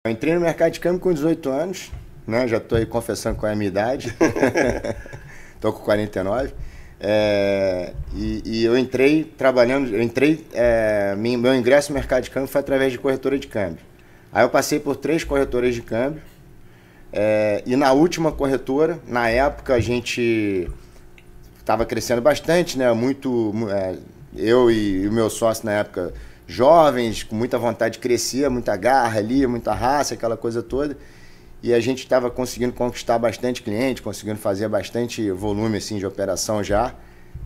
Eu entrei no mercado de câmbio com 18 anos, né? Já estou aí confessando qual é a minha idade. Estou com 49. E eu entrei trabalhando, meu ingresso no mercado de câmbio foi através de corretora de câmbio. Aí eu passei por 3 corretoras de câmbio. E na última corretora, na época a gente estava crescendo bastante, né? Eu e o meu sócio na época, jovens, com muita vontade de crescer, muita garra ali, muita raça, aquela coisa toda. E a gente estava conseguindo conquistar bastante cliente, conseguindo fazer bastante volume assim, de operação já.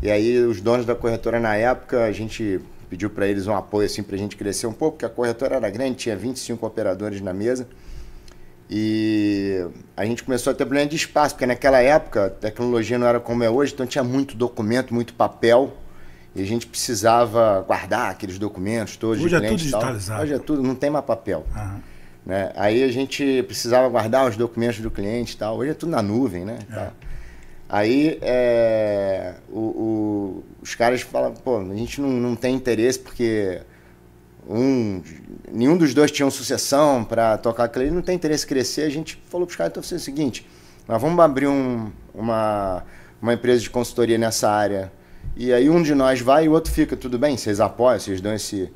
E aí os donos da corretora na época, a gente pediu para eles um apoio assim, para a gente crescer um pouco, porque a corretora era grande, tinha 25 operadores na mesa. E a gente começou a ter problema de espaço, porque naquela época a tecnologia não era como é hoje, então tinha muito documento, muito papel. E a gente precisava guardar aqueles documentos todos. Hoje é tudo digitalizado. Hoje é tudo, não tem mais papel. Uhum. Né? Aí a gente precisava guardar os documentos do cliente e tal. Hoje é tudo na nuvem, né? Tal. Aí os caras falam, pô, a gente não tem interesse porque nenhum dos dois tinha sucessão para tocar aquilo ali, não tem interesse em crescer. A gente falou para os caras, então é o seguinte, nós vamos abrir uma empresa de consultoria nessa área. E aí um de nós vai e o outro fica, tudo bem? Vocês apoiam, vocês dão essa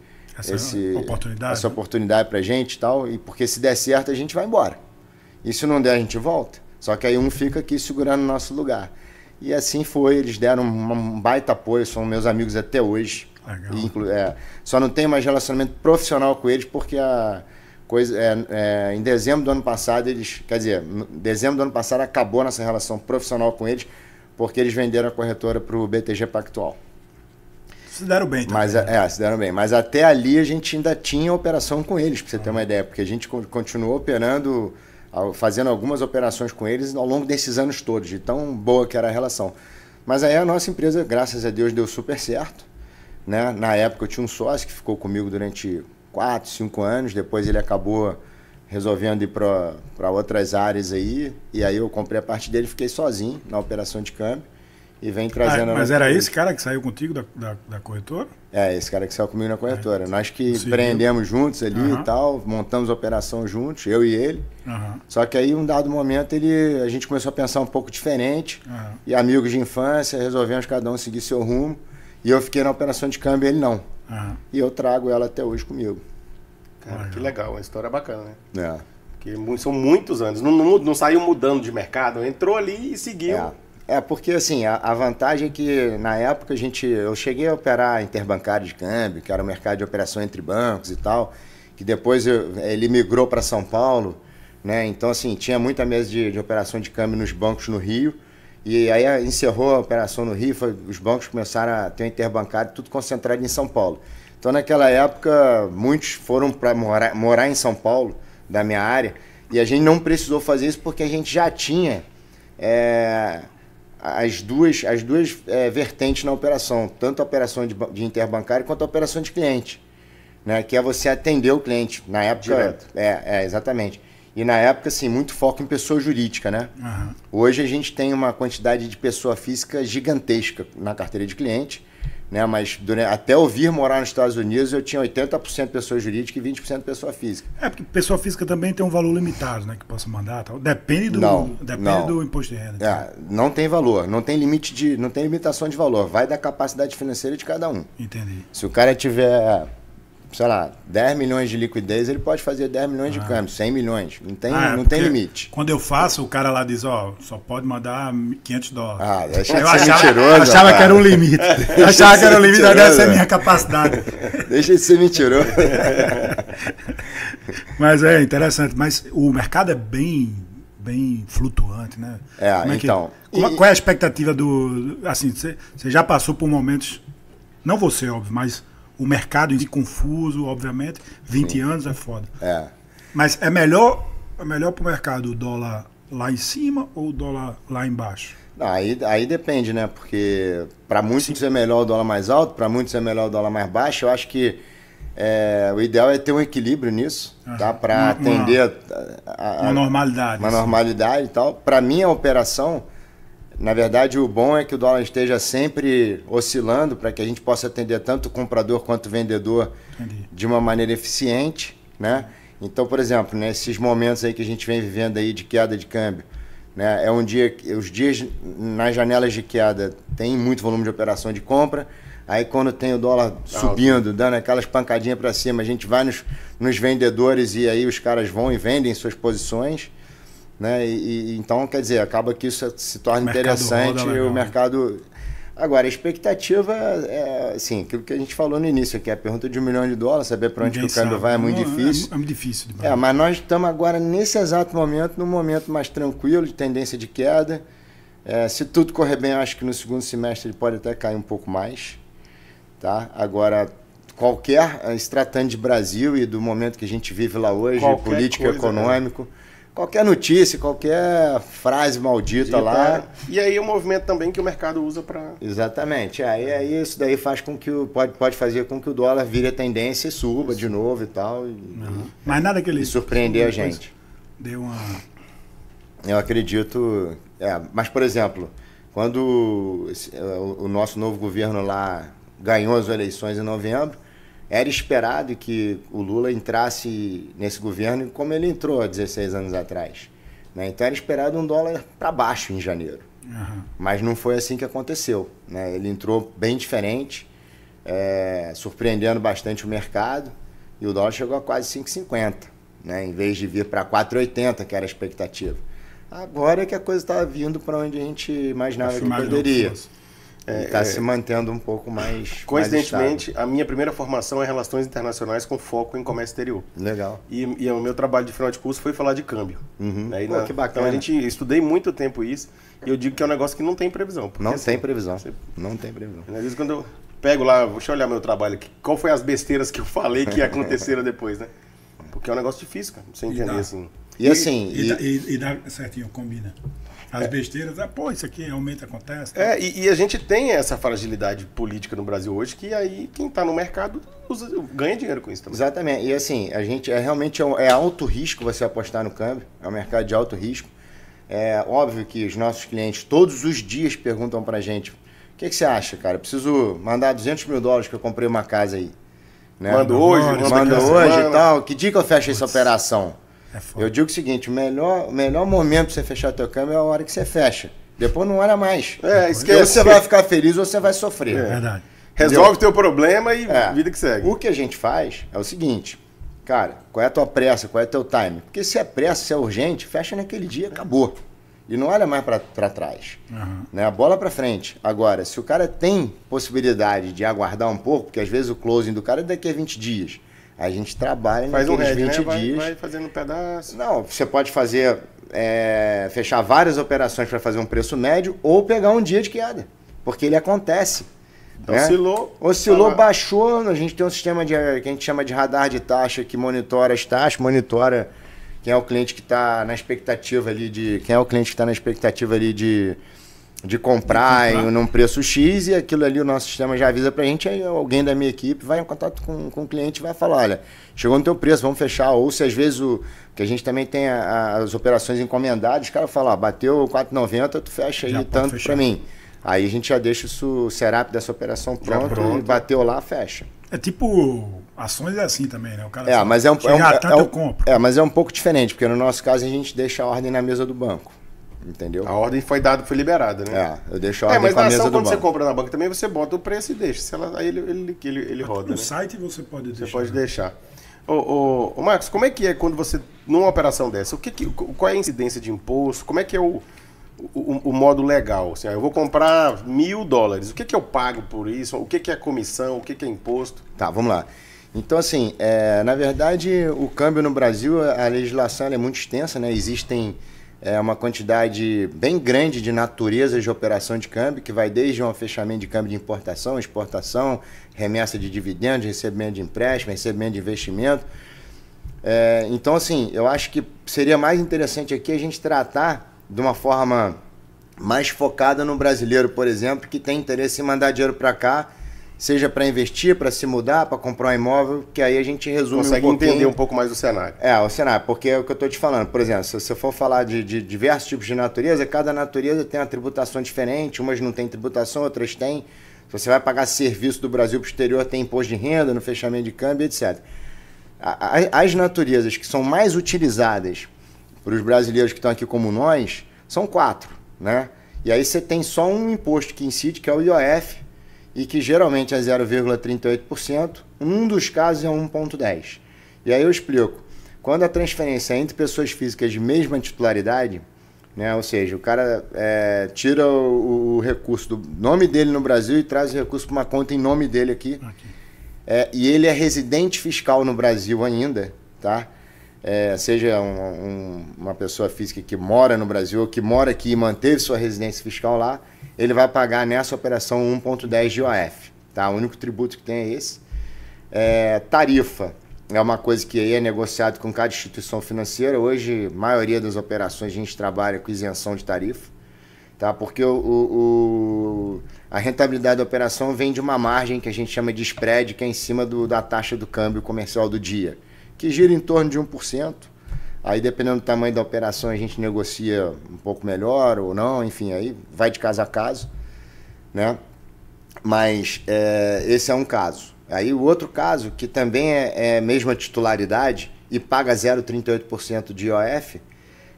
oportunidade pra gente e tal, e porque se der certo a gente vai embora. E se não der a gente volta. Só que aí um fica aqui segurando o nosso lugar. E assim foi, eles deram um baita apoio, são meus amigos até hoje. Só não tenho mais relacionamento profissional com eles porque em dezembro do ano passado em dezembro do ano passado acabou nossa relação profissional com eles, porque eles venderam a corretora para o BTG Pactual. Se deram bem também. Se deram bem. Mas até ali a gente ainda tinha operação com eles, para você ter uma ideia, porque a gente continuou operando, fazendo algumas operações com eles ao longo desses anos todos, de tão boa que era a relação. Mas aí a nossa empresa, graças a Deus, deu super certo. Né? Na época eu tinha um sócio que ficou comigo durante 4, 5 anos, depois ele acabou resolvendo ir para outras áreas aí, e aí eu comprei a parte dele e fiquei sozinho na operação de câmbio e vem trazendo... Mas era esse cara que saiu contigo da corretora? Esse cara que saiu comigo na corretora. Nós que empreendemos juntos ali e tal, montamos a operação juntos, eu e ele. Só que aí, um dado momento, a gente começou a pensar um pouco diferente, e amigos de infância, resolvemos cada um seguir seu rumo, e eu fiquei na operação de câmbio e ele não. E eu trago ela até hoje comigo. Cara, que legal, uma história bacana, né? Porque são muitos anos, não saiu mudando de mercado, entrou ali e seguiu. Porque assim, a vantagem é que na época eu cheguei a operar interbancário de câmbio, que era o mercado de operação entre bancos e tal, que depois ele migrou para São Paulo, né? Então assim, tinha muita mesa de operação de câmbio nos bancos no Rio, e aí encerrou a operação no Rio, os bancos começaram a ter um interbancário, tudo concentrado em São Paulo. Então, naquela época, muitos foram para morar em São Paulo, da minha área, e a gente não precisou fazer isso porque a gente já tinha as duas vertentes na operação, tanto a operação de interbancário quanto a operação de cliente, né? Que é você atender o cliente. Na época, direto. Exatamente. E na época, assim, muito foco em pessoa jurídica, né? Hoje a gente tem uma quantidade de pessoa física gigantesca na carteira de cliente, né? Mas até eu vir morar nos Estados Unidos, eu tinha 80% pessoa jurídica e 20% pessoa física. Porque pessoa física também tem um valor limitado, né? Que possa mandar, tal. Depende do imposto de renda. Não tem valor, não tem limitação de valor. Vai da capacidade financeira de cada um. Entendi. Se o cara tiver, sei lá, 10 milhões de liquidez, ele pode fazer 10 milhões de câmbio, 100 milhões. Não tem limite. Quando eu faço, o cara lá diz, só pode mandar $500. Eu achava que era um limite. Eu achava que era um limite, deve ser minha capacidade. Deixa de ser mentiroso. Mas é interessante. Mas o mercado é bem flutuante, né? Qual é a expectativa do... Assim, você já passou por momentos, não você, óbvio, mas... O mercado em si confuso, obviamente. 20 anos é foda. Mas é melhor para o mercado o dólar lá em cima ou o dólar lá embaixo? Aí depende, né? Porque para muitos é melhor o dólar mais alto, para muitos é melhor o dólar mais baixo. Eu acho que o ideal é ter um equilíbrio nisso, tá? Para atender uma normalidade. Uma normalidade e tal. Para mim, a operação... Na verdade, o bom é que o dólar esteja sempre oscilando para que a gente possa atender tanto o comprador quanto o vendedor de uma maneira eficiente, né? Então, por exemplo, nesses momentos aí que a gente vem vivendo aí de queda de câmbio, né, é um dia, os dias nas janelas de queda tem muito volume de operação de compra, aí quando tem o dólar subindo, dando aquelas pancadinhas para cima, a gente vai nos vendedores e aí os caras vão e vendem suas posições, né, então, quer dizer, acaba que isso se torna interessante e o mercado... Agora, a expectativa é, assim, aquilo que a gente falou no início aqui, a pergunta de $1 milhão, saber para onde que o câmbio vai é muito difícil. É muito difícil. Demais. Mas nós estamos agora, nesse exato momento, num momento mais tranquilo, de tendência de queda. Se tudo correr bem, eu acho que no segundo semestre ele pode até cair um pouco mais. Tá? Agora, se tratando de Brasil e do momento que a gente vive lá hoje, político e econômico... Qualquer notícia, qualquer frase maldita lá. E aí o movimento também que o mercado usa para... Exatamente. Aí isso daí faz com que pode fazer com que o dólar vire a tendência e suba de novo e tal. Mas nada que ele... E surpreender a gente. Deu uma... Eu acredito... mas, por exemplo, quando o nosso novo governo lá ganhou as eleições em novembro, era esperado que o Lula entrasse nesse governo como ele entrou há 16 anos atrás. Né? Então era esperado um dólar para baixo em janeiro. Mas não foi assim que aconteceu. Né? Ele entrou bem diferente, surpreendendo bastante o mercado, e o dólar chegou a quase 5,50, né? Em vez de vir para 4,80, que era a expectativa. Agora é que a coisa está vindo para onde a gente imaginava que poderia. Está se mantendo um pouco mais... Coincidentemente, a minha primeira formação é Relações Internacionais com foco em comércio exterior. Legal. E o meu trabalho de final de curso foi falar de câmbio. Né? Que bacana. Então, estudei muito tempo isso, e eu digo que é um negócio que não tem previsão. Não tem previsão. Não tem previsão. Às vezes quando eu pego lá, deixa eu olhar meu trabalho aqui, qual foi as besteiras que eu falei que aconteceram depois, né? Porque é um negócio difícil, cara, pra você entender assim. E dá certinho, combina. As besteiras, isso aqui realmente acontece. E a gente tem essa fragilidade política no Brasil hoje, que aí quem está no mercado ganha dinheiro com isso também. Exatamente. E assim, a gente realmente é alto risco você apostar no câmbio, é um mercado de alto risco. É óbvio que os nossos clientes todos os dias perguntam pra gente: o que você acha, cara? Eu preciso mandar $200 mil que eu comprei uma casa aí. Né? Manda hoje e tal. Que dia que eu fecho essa operação? Eu digo o seguinte: o melhor momento para você fechar teu câmbio é a hora que você fecha. Depois não olha mais. Esquece. Ou você vai ficar feliz ou você vai sofrer. Verdade. Resolve teu problema e vida que segue. O que a gente faz é o seguinte: cara, qual é a tua pressa, qual é o teu time? Porque se é pressa, se é urgente, fecha naquele dia, acabou. E não olha mais para trás. Né? A bola para frente. Agora, se o cara tem possibilidade de aguardar um pouco, porque às vezes o closing do cara é daqui a 20 dias. A gente trabalha naqueles 20 dias. Vai fazendo um pedaço. Não, você pode fazer, fechar várias operações para fazer um preço médio ou pegar um dia de queda, porque ele acontece. Então, né? Oscilou, baixou. A gente tem um sistema que a gente chama de radar de taxa, que monitora as taxas, monitora quem é o cliente que está na expectativa ali de comprar num preço X, e aquilo ali o nosso sistema já avisa pra gente, aí alguém da minha equipe vai em contato com o cliente e vai falar: olha, chegou no teu preço, vamos fechar. Ou se às vezes que a gente também tem as operações encomendadas, os caras falam: bateu 4,90, tu fecha aí tanto pra mim. Aí a gente já deixa o setup dessa operação pronto e bateu lá, fecha. É tipo, ações é assim também, né? O cara mas mas é um pouco diferente, porque no nosso caso a gente deixa a ordem na mesa do banco. Entendeu? A ordem foi dada, né? Eu deixo a ordem com a mesa do banco. Mas quando você compra na banca também, você bota o preço e deixa. Aí ele roda, no site você pode deixar. Você pode deixar. Ô Marcos, como é que é quando você, numa operação dessa, qual é a incidência de imposto? Como é que é o modo legal? Assim, eu vou comprar $1.000. O que eu pago por isso? O que é comissão? O que é imposto? Tá, vamos lá. Então, assim, na verdade, o câmbio no Brasil, a legislação é muito extensa, né? Existem uma quantidade bem grande de naturezas de operação de câmbio, que vai desde um fechamento de câmbio de importação, exportação, remessa de dividendos, recebimento de empréstimo, recebimento de investimento. Então, assim, eu acho que seria mais interessante aqui a gente tratar de uma forma mais focada no brasileiro, por exemplo, que tem interesse em mandar dinheiro para cá, seja para investir, para se mudar, para comprar um imóvel, que aí a gente resume consegue entender um pouco mais do cenário. O cenário, porque é o que eu estou te falando. Por exemplo, se você for falar de diversos tipos de natureza, cada natureza tem uma tributação diferente, umas não tem tributação, outras têm. Se você vai pagar serviço do Brasil para o exterior, tem imposto de renda no fechamento de câmbio, etc. as naturezas que são mais utilizadas para os brasileiros que estão aqui como nós, são 4, né? E aí você tem só um imposto que incide, que é o IOF, e que geralmente é 0,38%, um dos casos é 1,10%. E aí eu explico. Quando a transferência é entre pessoas físicas de mesma titularidade, né, ou seja, o cara tira o recurso do nome dele no Brasil e traz o recurso para uma conta em nome dele aqui. E ele é residente fiscal no Brasil ainda, tá? Seja uma pessoa física que mora no Brasil ou que mora aqui e manteve sua residência fiscal lá, ele vai pagar nessa operação 1,10 de IOF. Tá? O único tributo que tem é esse. Tarifa é uma coisa que aí é negociado com cada instituição financeira. Hoje, a maioria das operações a gente trabalha com isenção de tarifa, tá? Porque a rentabilidade da operação vem de uma margem que a gente chama de spread, que é em cima da taxa do câmbio comercial do dia, que gira em torno de 1%. Aí, dependendo do tamanho da operação, a gente negocia um pouco melhor ou não, enfim, aí vai de caso a caso, né? Mas esse é um caso. Aí o outro caso, que também é mesma titularidade e paga 0,38% de IOF,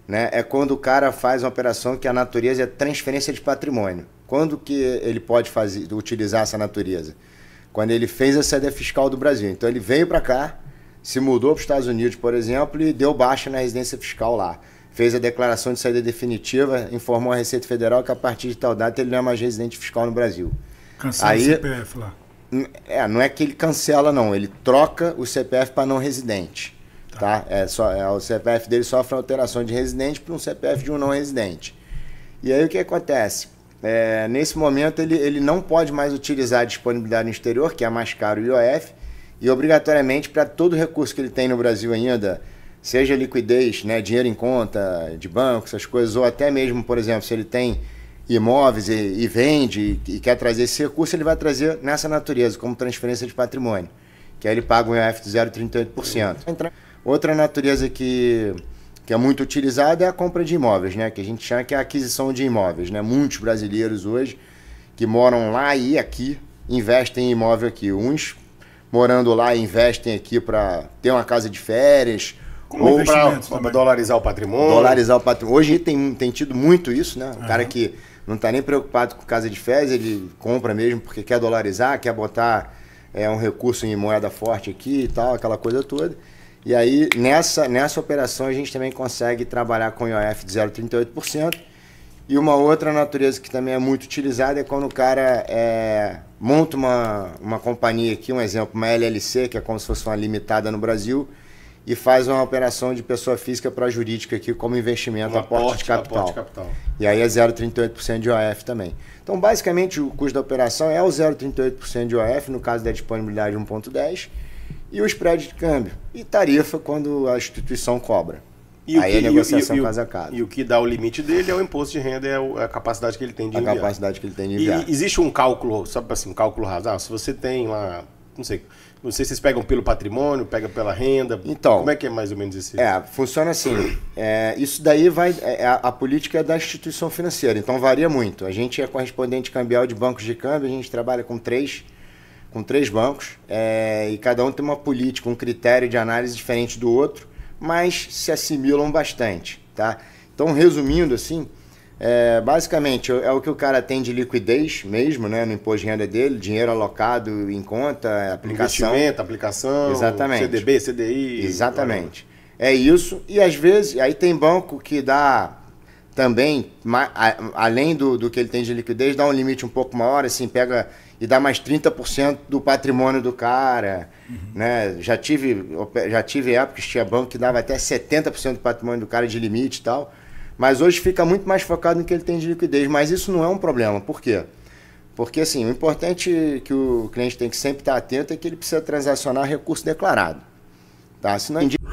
né? É quando o cara faz uma operação que a natureza é transferência de patrimônio. Quando que ele pode utilizar essa natureza? Quando ele fez a saída fiscal do Brasil. Então ele veio para cá, se mudou para os Estados Unidos, por exemplo, e deu baixa na residência fiscal lá. Fez a declaração de saída definitiva, informou a Receita Federal que a partir de tal data ele não é mais residente fiscal no Brasil. Cancela o CPF lá. Não é que ele cancela, não. Ele troca o CPF para não residente. Tá? O CPF dele sofre alteração de residente para um CPF de um não residente. E aí o que acontece? Nesse momento ele não pode mais utilizar a disponibilidade no exterior, que é mais caro o IOF, e obrigatoriamente para todo recurso que ele tem no Brasil ainda, seja liquidez, né, dinheiro em conta de banco, essas coisas, ou até mesmo, por exemplo, se ele tem imóveis e vende e quer trazer esse recurso, ele vai trazer nessa natureza, como transferência de patrimônio, que aí ele paga um IOF de 0,38%. Outra natureza que é muito utilizada é a compra de imóveis, né, que a gente chama que é a aquisição de imóveis, né? Muitos brasileiros hoje que moram lá e aqui investem em imóvel aqui. Uns morando lá investem aqui para ter uma casa de férias, ou para dolarizar o patrimônio. Dolarizar o patrimônio. Hoje tem tido muito isso, né? O cara que não está nem preocupado com casa de férias, ele compra mesmo porque quer dolarizar, quer botar um recurso em moeda forte aqui e tal, aquela coisa toda. E aí, nessa operação, a gente também consegue trabalhar com IOF de 0,38%. E uma outra natureza que também é muito utilizada é quando o cara monta uma companhia aqui, um exemplo, uma LLC, que é como se fosse uma limitada no Brasil, e faz uma operação de pessoa física para jurídica aqui como investimento, aporte de capital. E aí é 0,38% de IOF também. Então, basicamente, o custo da operação é o 0,38% de IOF, no caso da disponibilidade 1,10%, e o spread de câmbio. E tarifa quando a instituição cobra. Aí a negociação casa a casa. E o que dá o limite dele é o imposto de renda, é a capacidade que ele tem de enviar. A capacidade que ele tem de enviar. E existe um cálculo, sabe assim, um cálculo raso? Se você tem lá, não sei se vocês pegam pelo patrimônio, pega pela renda. Então, como é que é mais ou menos esse? Funciona assim. Isso daí a política é da instituição financeira, então varia muito. A gente é correspondente cambial de bancos de câmbio, a gente trabalha com três bancos, e cada um tem uma política, um critério de análise diferente do outro, mas se assimilam bastante, tá? Então, resumindo assim, basicamente é o que o cara tem de liquidez mesmo, né, no imposto de renda dele, dinheiro alocado em conta, aplicação. Investimento, aplicação, exatamente. CDB, CDI. Exatamente. É isso, e às vezes, aí tem banco que dá também, além do que ele tem de liquidez, dá um limite um pouco maior, assim, pega e dá mais 30% do patrimônio do cara, né? Já tive épocas que tinha banco que dava até 70% do patrimônio do cara de limite e tal, mas hoje fica muito mais focado no que ele tem de liquidez, mas isso não é um problema. Por quê? Porque, assim, o importante que o cliente tem que sempre estar atento é que ele precisa transacionar recurso declarado, tá? Se não indica...